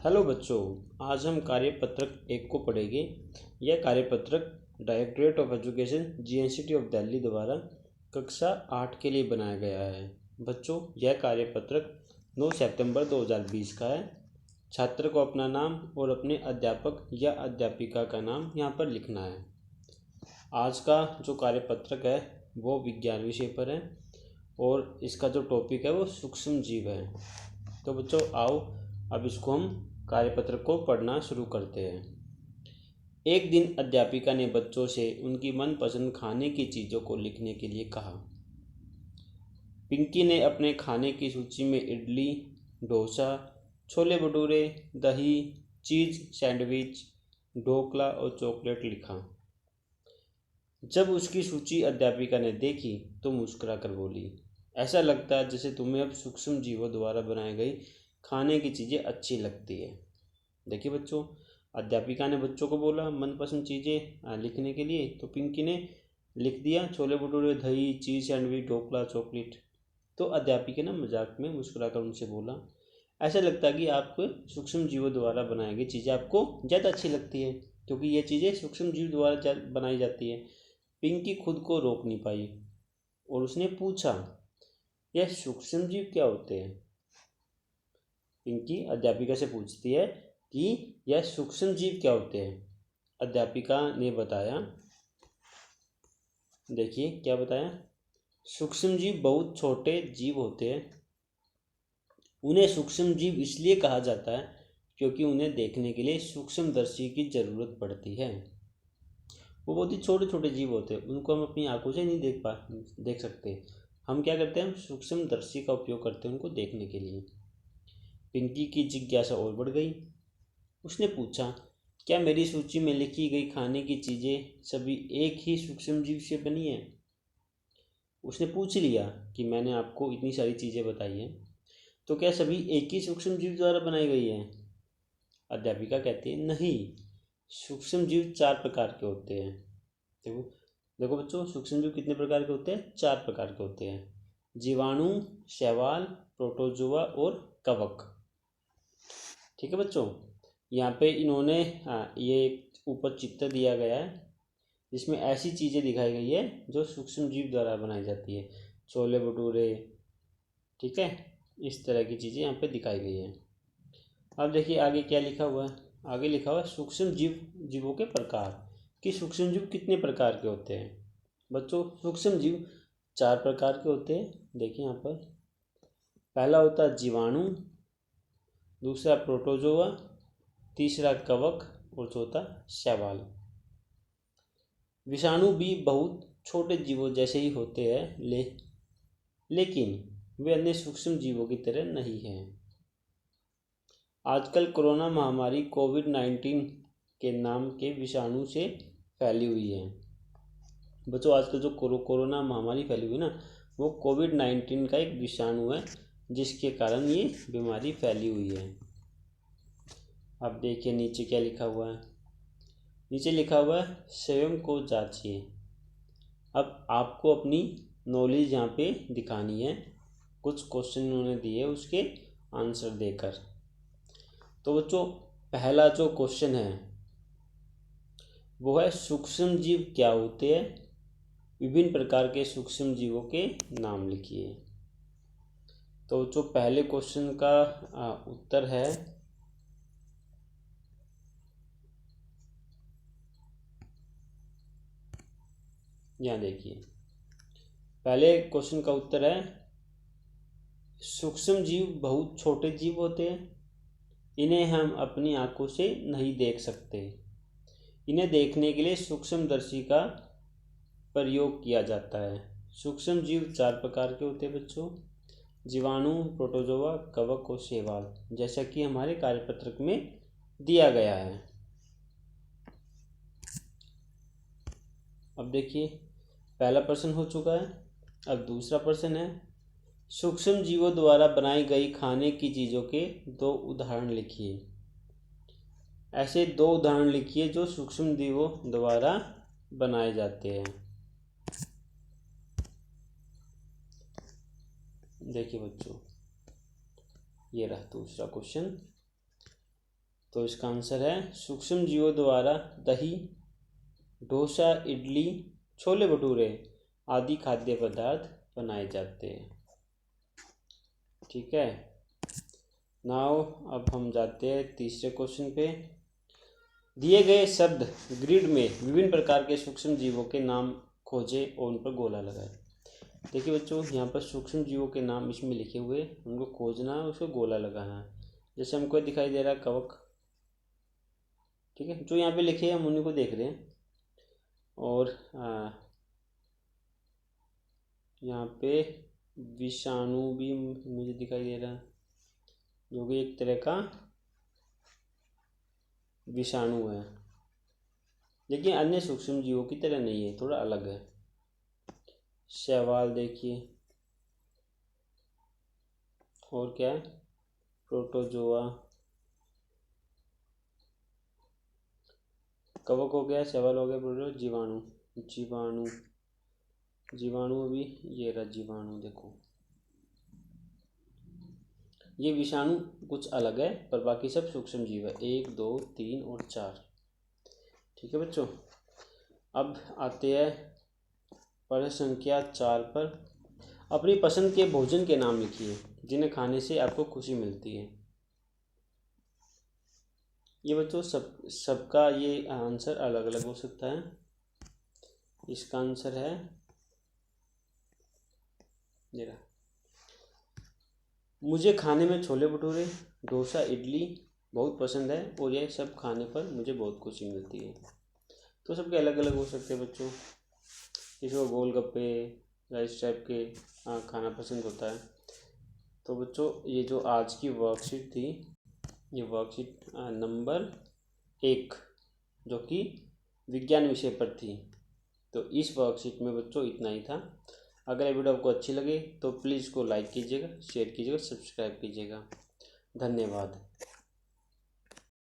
Hello बच्चों, आज हम कार्यपत्रक एक को पढ़ेंगे। यह कार्यपत्रक directorate of education GNCT of Delhi द्वारा कक्षा 8 के लिए बनाया गया है। बच्चों, यह कार्यपत्रक 9 सितंबर 2020 का है। छात्र को अपना नाम और अपने अध्यापक या अध्यापिका का नाम यहाँ पर लिखना है। आज का जो कार्यपत्रक है वो विज्ञान विषय पर है और इसका जो टॉपिक है वो सूक्ष्म जीव है। तो बच्चों आओ अब इसको हम कार्यपत्र को पढ़ना शुरू करते हैं। एक दिन अध्यापिका ने बच्चों से उनकी मनपसंद खाने की चीज़ों को लिखने के लिए कहा। पिंकी ने अपने खाने की सूची में इडली, डोसा, छोले भटूरे, दही, चीज़ सैंडविच, ढोकला और चॉकलेट लिखा। जब उसकी सूची अध्यापिका ने देखी तो मुस्कुराकर बोली, ऐसा लगता है जैसे तुम्हें अब सूक्ष्म जीवों द्वारा बनाई गई खाने की चीज़ें अच्छी लगती है। देखिए बच्चों, अध्यापिका ने बच्चों को बोला मनपसंद चीज़ें लिखने के लिए, तो पिंकी ने लिख दिया छोले भटूरे, दही, चीज़ सैंडविच, ढोकला, चॉकलेट। तो अध्यापिका ने मजाक में मुस्कुराकर उनसे बोला, ऐसा लगता है कि आपको सूक्ष्म जीवों द्वारा बनाई गई चीज़ें आपको ज़्यादा अच्छी लगती है, क्योंकि ये चीज़ें सूक्ष्म जीव द्वारा बनाई जाती है। पिंकी खुद को रोक नहीं पाई और उसने पूछा, यह सूक्ष्म जीव क्या होते हैं? पिंकी अध्यापिका से पूछती है कि यह सूक्ष्म जीव क्या होते हैं। अध्यापिका ने बताया, देखिए क्या बताया, सूक्ष्म जीव बहुत छोटे जीव होते हैं। उन्हें सूक्ष्म जीव इसलिए कहा जाता है क्योंकि उन्हें देखने के लिए सूक्ष्मदर्शी की ज़रूरत पड़ती है। वो बहुत ही छोटे छोटे जीव होते हैं, उनको हम अपनी आंखों से नहीं देख सकते। हम क्या करते हैं, हम सूक्ष्मदर्शी का उपयोग करते हैं उनको देखने के लिए। पिंकी की जिज्ञासा और बढ़ गई। उसने पूछा, क्या मेरी सूची में लिखी गई खाने की चीज़ें सभी एक ही सूक्ष्म जीव से बनी हैं? उसने पूछ लिया कि मैंने आपको इतनी सारी चीज़ें बताई हैं, तो क्या सभी एक ही सूक्ष्म जीव द्वारा बनाई गई हैं? अध्यापिका कहती है, नहीं, सूक्ष्म जीव 4 प्रकार के होते हैं। देखो देखो बच्चों, सूक्ष्म जीव कितने प्रकार के होते हैं? 4 प्रकार के होते हैं। जीवाणु, शैवाल, प्रोटोजोआ और कवक। ठीक है बच्चों, यहाँ पे इन्होंने ये ऊपर चित्र दिया गया है जिसमें ऐसी चीज़ें दिखाई गई है जो सूक्ष्म जीव द्वारा बनाई जाती है। छोले भटूरे, ठीक है, इस तरह की चीज़ें यहाँ पे दिखाई गई है। अब देखिए आगे क्या लिखा हुआ है। आगे लिखा हुआ है सूक्ष्म जीवों के प्रकार, कि सूक्ष्म जीव कितने प्रकार के होते हैं। बच्चों, सूक्ष्म जीव 4 प्रकार के होते हैं। देखिए यहाँ पर पहला होता है जीवाणु, दूसरा प्रोटोजोआ, तीसरा कवक और चौथा शैवाल। विषाणु भी बहुत छोटे जीवों जैसे ही होते हैं, लेकिन वे अन्य सूक्ष्म जीवों की तरह नहीं हैं। आजकल कोरोना महामारी कोविड-19 के नाम के विषाणु से फैली हुई है। बच्चों, आजकल जो कोरोना महामारी फैली हुई ना, वो कोविड-19 का एक विषाणु है जिसके कारण ये बीमारी फैली हुई है। अब देखिए नीचे क्या लिखा हुआ है। नीचे लिखा हुआ है स्वयं को जांचिए। अब आपको अपनी नॉलेज यहाँ पे दिखानी है। कुछ क्वेश्चन उन्होंने दिए उसके आंसर देकर। तो बच्चों, पहला जो क्वेश्चन है वो है सूक्ष्म जीव क्या होते हैं? विभिन्न प्रकार के सूक्ष्म जीवों के नाम लिखिए। तो जो पहले क्वेश्चन का उत्तर है, यहाँ देखिए पहले क्वेश्चन का उत्तर है सूक्ष्म जीव बहुत छोटे जीव होते हैं। इन्हें हम अपनी आंखों से नहीं देख सकते। इन्हें देखने के लिए सूक्ष्मदर्शी का प्रयोग किया जाता है। सूक्ष्म जीव 4 प्रकार के होते हैं बच्चों, जीवाणु, प्रोटोजोआ, कवक और शैवाल, जैसा कि हमारे कार्यपत्रक में दिया गया है। अब देखिए पहला प्रश्न हो चुका है। अब दूसरा प्रश्न है सूक्ष्म जीवों द्वारा बनाई गई खाने की चीज़ों के 2 उदाहरण लिखिए। ऐसे 2 उदाहरण लिखिए जो सूक्ष्म जीवों द्वारा बनाए जाते हैं। देखिए बच्चों, ये रहा दूसरा क्वेश्चन। तो इसका आंसर है सूक्ष्म जीवों द्वारा दही, डोसा, इडली, छोले भटूरे आदि खाद्य पदार्थ बनाए जाते हैं। ठीक है, नाउ अब हम जाते हैं तीसरे क्वेश्चन पे। दिए गए शब्द ग्रिड में विभिन्न प्रकार के सूक्ष्म जीवों के नाम खोजें और उन पर गोला लगाएं। देखिए बच्चों, यहाँ पर सूक्ष्म जीवों के नाम इसमें लिखे हुए, उनको खोजना है, उसको गोला लगाना है। जैसे हमको दिखाई दे रहा है कवक। ठीक है, जो यहाँ पे लिखे हैं हम उन्हीं को देख रहे हैं। और यहाँ पे विषाणु भी मुझे दिखाई दे रहा है, जो कि एक तरह का विषाणु है, लेकिन अन्य सूक्ष्म जीवों की तरह नहीं है, थोड़ा अलग है। शैवाल देखिए, और क्या है, प्रोटोजोआ। कवक हो गया, शैवाल हो गया, प्रोटो, जीवाणु। जीवाणु जीवाणु भी, ये रहा जीवाणु। देखो ये विषाणु कुछ अलग है, पर बाकी सब सूक्ष्म जीव है। 1, 2, 3 और 4। ठीक है बच्चों, अब आते हैं प्रश्न संख्या 4 पर। अपनी पसंद के भोजन के नाम लिखिए जिन्हें खाने से आपको खुशी मिलती है। ये बच्चों सबका ये आंसर अलग अलग हो सकता है। इसका आंसर है मेरा, मुझे खाने में छोले भटूरे, डोसा, इडली बहुत पसंद है और यह सब खाने पर मुझे बहुत खुशी मिलती है। तो सबके अलग अलग हो सकते हैं बच्चों। किसी को गोलगप्पे या इस टाइप के खाना पसंद होता है। तो बच्चों ये जो आज की वर्कशीट थी, ये वर्कशीट नंबर 1 जो कि विज्ञान विषय पर थी। तो इस वर्कशीट में बच्चों इतना ही था। अगर ये वीडियो आपको अच्छी लगे तो प्लीज़ इसको लाइक कीजिएगा, शेयर कीजिएगा, सब्सक्राइब कीजिएगा। धन्यवाद।